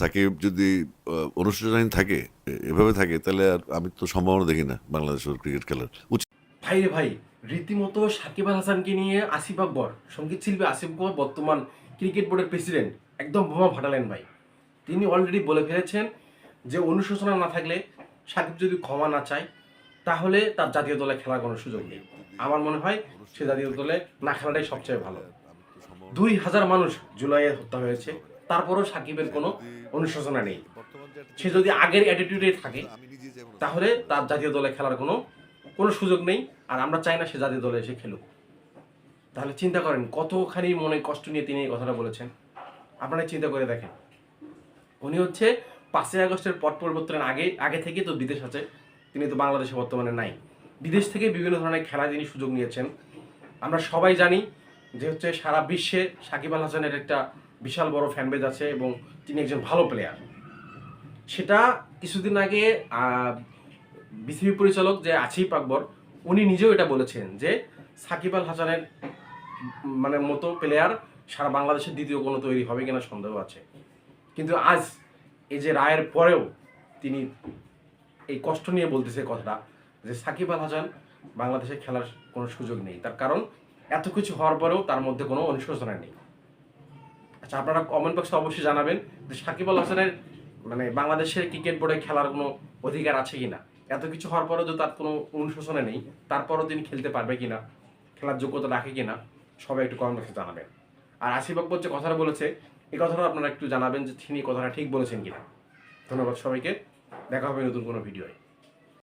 সাকিব যদি অনুশোচনাহীন থাকে, এভাবে থাকে, তাহলে আর আমি তো সম্ভাবনা দেখি না বাংলাদেশের ক্রিকেট খেলার। ভাই রে ভাই, রীতিমতো সাকিব আল হাসানকে নিয়ে আসিফ আকবর, সঙ্গীত শিল্পী আসিফ আকবর, বর্তমান ক্রিকেট বোর্ডের প্রেসিডেন্ট, একদম বোমা ফাটালেন ভাই। তিনি অলরেডি বলে ফেলেছেন যে অনুশোচনা না থাকলে, সাকিব যদি ক্ষমা না চায়, তাহলে তার জাতীয় দলে খেলার কোনো সুযোগ নেই। আমার মনে হয় সে জাতীয় দলে না খেলাটাই সবচেয়ে ভালো। 2,000 মানুষ জুলাইয়ে হত্যা হয়েছে, তারপরও সাকিবের কোনো অনুশোচনা নেই। সে যদি আগের অ্যাটিটিউডে থাকে, তাহলে তার জাতীয় দলে খেলার কোনো কোনো সুযোগ নেই। আর আমরা চাই না সে জাতীয় দলে এসে খেলুক। তাহলে চিন্তা করেন কতখানি মনে কষ্ট নিয়ে তিনি এই কথাটা বলেছেন। আপনারা চিন্তা করে দেখেন, উনি হচ্ছে 5ই আগস্টের পট পরিবর্তনের আগে থেকে তো বিদেশ আছে, তিনি তো বাংলাদেশে বর্তমানে নাই। বিদেশ থেকে বিভিন্ন ধরনের খেলায় তিনি সুযোগ নিয়েছেন। আমরা সবাই জানি যে হচ্ছে সারা বিশ্বে সাকিব আল হাসানের একটা বিশাল বড় ফ্যানবেজ আছে এবং তিনি একজন ভালো প্লেয়ার। সেটা কিছুদিন আগে বিসিবি পরিচালক যে আসিফ আকবর, উনি নিজেও এটা বলেছেন যে সাকিব আল হাসানের মানে মতো প্লেয়ার সারা বাংলাদেশের দ্বিতীয় কোনো তৈরি হবে কিনা সন্দেহ আছে। কিন্তু আজ এই যে রায়ের পরেও তিনি এই কষ্ট নিয়ে বলতেছে কথাটা যে সাকিব আল হাসান বাংলাদেশে খেলার কোনো সুযোগ নেই। তার কারণ এত কিছু হওয়ার পরেও তার মধ্যে কোনো অনুশোচনা নেই। আচ্ছা, আপনারা কমেন্ট বক্সে অবশ্যই জানাবেন যে সাকিব আল হাসানের মানে বাংলাদেশের ক্রিকেট বোর্ডে খেলার কোনো অধিকার আছে কিনা। এত কিছু হওয়ার পরেও যদি তার কোনো অনুশোচনা নেই, তারপরও তিনি খেলতে পারবে কিনা, খেলার যোগ্যতা রাখে কিনা, সবাই একটু কমেন্ট বক্সে জানাবেন। আর আসিফ আকবর যে কথাটা বলেছে, এই কথাটা আপনারা একটু জানাবেন যে তিনি কথাটা ঠিক বলেছেন কিনা। ধন্যবাদ সবাইকে, দেখা হবে নতুন কোনো ভিডিওয়।